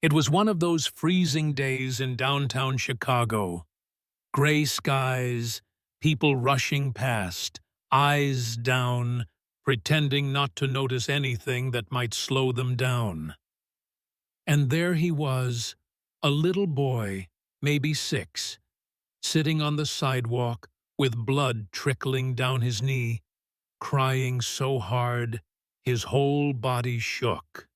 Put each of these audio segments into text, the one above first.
It was one of those freezing days in downtown Chicago. Gray skies, people rushing past, eyes down, pretending not to notice anything that might slow them down. And there he was, a little boy, maybe 6, sitting on the sidewalk with blood trickling down his knee, crying so hard his whole body shook.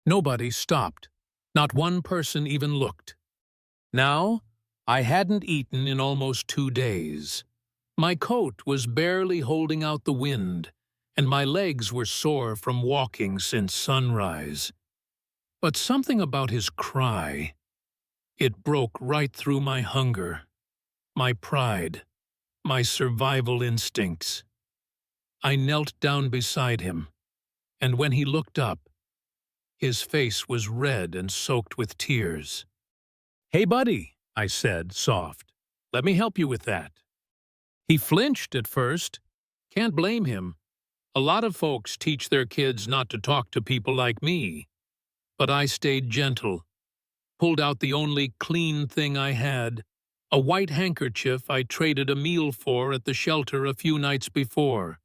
Nobody stopped. Not one person even looked. Now, I hadn't eaten in almost 2 days. My coat was barely holding out the wind, and my legs were sore from walking since sunrise. But something about his cry, it broke right through my hunger, my pride, my survival instincts. I knelt down beside him, and when he looked up, his face was red and soaked with tears. "Hey, buddy," I said, soft. "Let me help you with that." He flinched at first. Can't blame him. A lot of folks teach their kids not to talk to people like me. But I stayed gentle, pulled out the only clean thing I had, a white handkerchief I traded a meal for at the shelter a few nights before,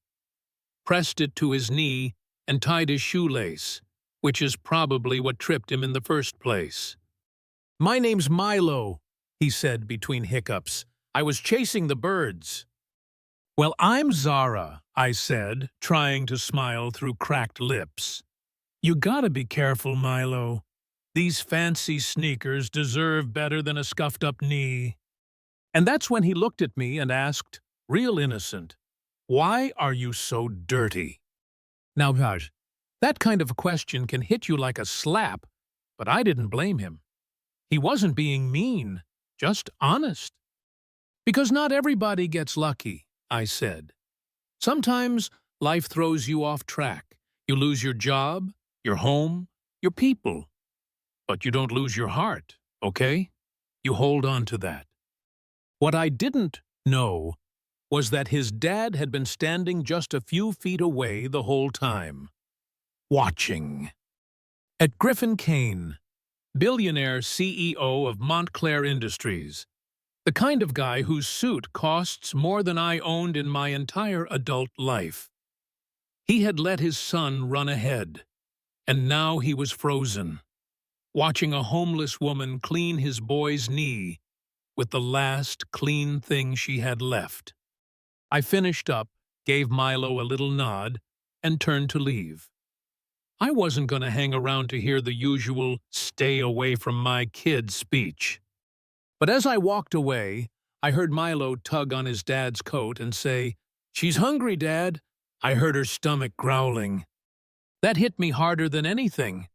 pressed it to his knee and tied his shoelace, which is probably what tripped him in the first place. "My name's Milo," he said between hiccups. "I was chasing the birds." "Well, I'm Zara," I said, trying to smile through cracked lips. "You gotta be careful, Milo. These fancy sneakers deserve better than a scuffed-up knee." And that's when he looked at me and asked, real innocent, "Why are you so dirty?" Now, Raj, that kind of a question can hit you like a slap, but I didn't blame him. He wasn't being mean, just honest. "Because not everybody gets lucky," I said. "Sometimes life throws you off track. You lose your job, your home, your people. But you don't lose your heart, okay? You hold on to that." What I didn't know was that his dad had been standing just a few feet away the whole time, watching. At Griffin Kane, billionaire CEO of Montclair Industries, the kind of guy whose suit costs more than I owned in my entire adult life. He had let his son run ahead, and now he was frozen, watching a homeless woman clean his boy's knee with the last clean thing she had left. I finished up, gave Milo a little nod, and turned to leave. I wasn't going to hang around to hear the usual "stay away from my kid" speech. But as I walked away, I heard Milo tug on his dad's coat and say, "She's hungry, Dad." I heard her stomach growling. That hit me harder than anything.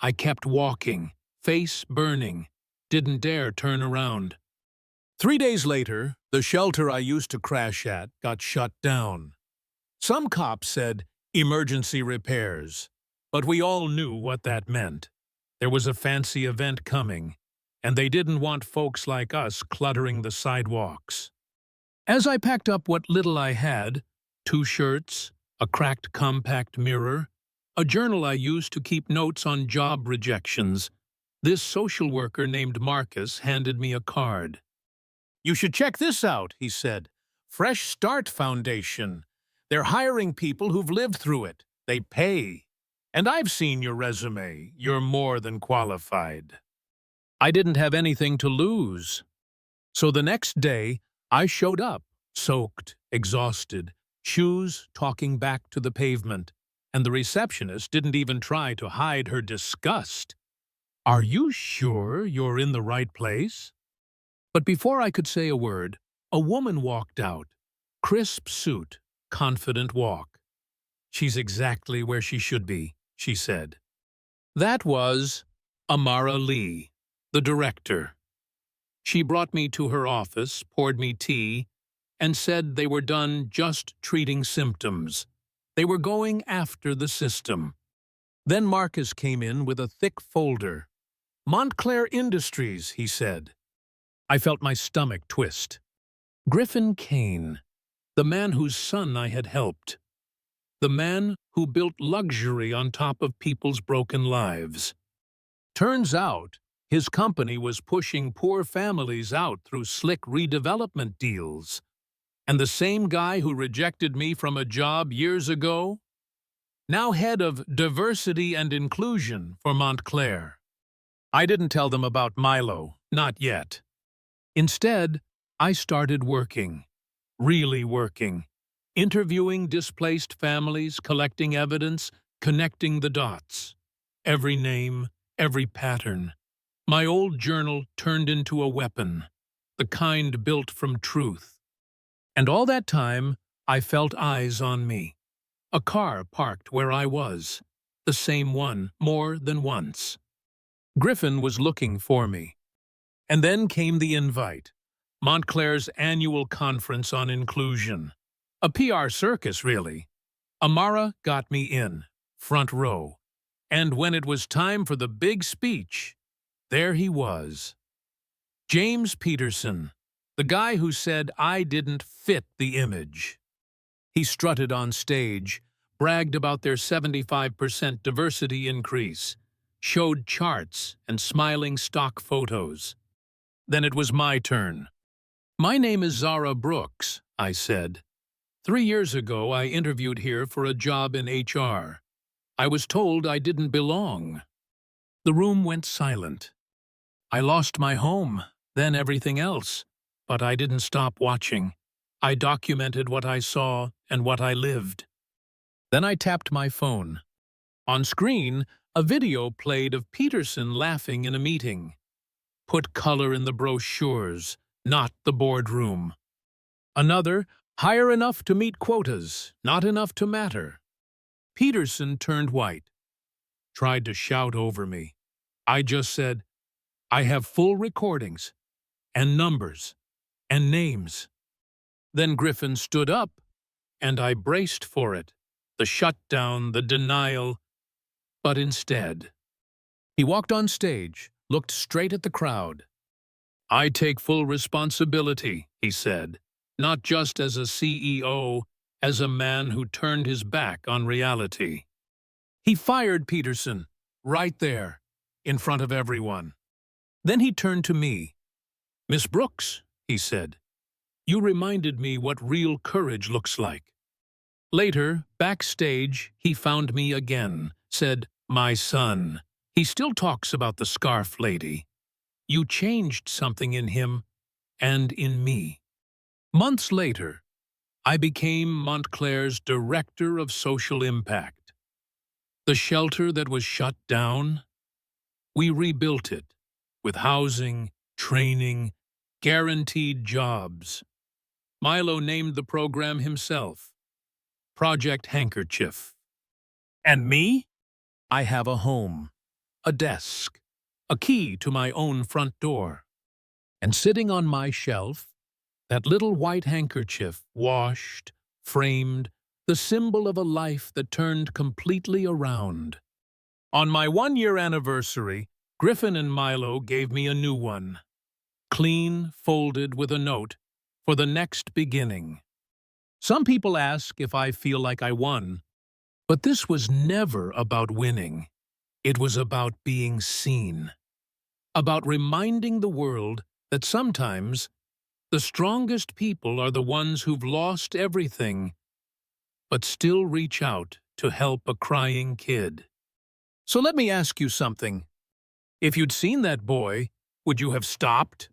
I kept walking, face burning, didn't dare turn around. 3 days later, the shelter I used to crash at got shut down. Some cops said, "emergency repairs," but we all knew what that meant. There was a fancy event coming, and they didn't want folks like us cluttering the sidewalks. As I packed up what little I had, 2 shirts, a cracked compact mirror, a journal I used to keep notes on job rejections, this social worker named Marcus handed me a card. "You should check this out," he said. "Fresh Start Foundation. They're hiring people who've lived through it. They pay. And I've seen your resume. You're more than qualified." I didn't have anything to lose. So the next day, I showed up, soaked, exhausted, shoes talking back to the pavement, and the receptionist didn't even try to hide her disgust. "Are you sure you're in the right place?" But before I could say a word, a woman walked out. Crisp suit, confident walk. "She's exactly where she should be," she said. That was Amara Lee, the director. She brought me to her office, poured me tea, and said they were done just treating symptoms. They were going after the system. Then Marcus came in with a thick folder. "Montclair Industries," he said. I felt my stomach twist. Griffin Kane, the man whose son I had helped. The man who built luxury on top of people's broken lives. Turns out, his company was pushing poor families out through slick redevelopment deals. And the same guy who rejected me from a job years ago? Now head of diversity and inclusion for Montclair. I didn't tell them about Milo, not yet. Instead, I started working, really working, interviewing displaced families, collecting evidence, connecting the dots. Every name, every pattern. My old journal turned into a weapon, the kind built from truth. And all that time, I felt eyes on me. A car parked where I was, the same one more than once. Griffin was looking for me. And then came the invite, Montclair's annual conference on inclusion. A PR circus, really. Amara got me in, front row. And when it was time for the big speech, there he was. James Peterson, the guy who said I didn't fit the image. He strutted on stage, bragged about their 75% diversity increase, showed charts and smiling stock photos. Then it was my turn. My name is Zara Brooks, I said. 3 years ago, I interviewed here for a job in HR. I was told I didn't belong. The room went silent. I lost my home, then everything else. But I didn't stop watching. I documented what I saw and what I lived. Then I tapped my phone. On screen, a video played of Peterson laughing in a meeting. Put color in the brochures, not the boardroom. Another, hire enough to meet quotas, not enough to matter. Peterson turned white, tried to shout over me. I just said, I have full recordings, and numbers, and names. Then Griffin stood up, and I braced for it, the shutdown, the denial. But instead, he walked on stage, looked straight at the crowd. I take full responsibility, he said, not just as a CEO, as a man who turned his back on reality. He fired Peterson, right there, in front of everyone. Then he turned to me. Miss Brooks, he said, you reminded me what real courage looks like. Later, backstage, he found me again, said, my son. He still talks about the scarf lady. You changed something in him and in me. Months later, I became Montclair's Director of Social Impact. The shelter that was shut down, we rebuilt it with housing, training, guaranteed jobs. Milo named the program himself, Project Handkerchief. And me? I have a home, a desk, a key to my own front door. And sitting on my shelf, that little white handkerchief, washed, framed, the symbol of a life that turned completely around. On my 1-year anniversary, Griffin and Milo gave me a new one, clean, folded with a note, for the next beginning. Some people ask if I feel like I won, but this was never about winning. It was about being seen, about reminding the world that sometimes the strongest people are the ones who've lost everything, but still reach out to help a crying kid. So let me ask you something. If you'd seen that boy, would you have stopped?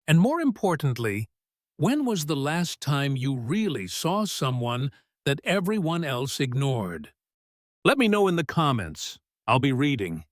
And more importantly, when was the last time you really saw someone that everyone else ignored? Let me know in the comments. I'll be reading.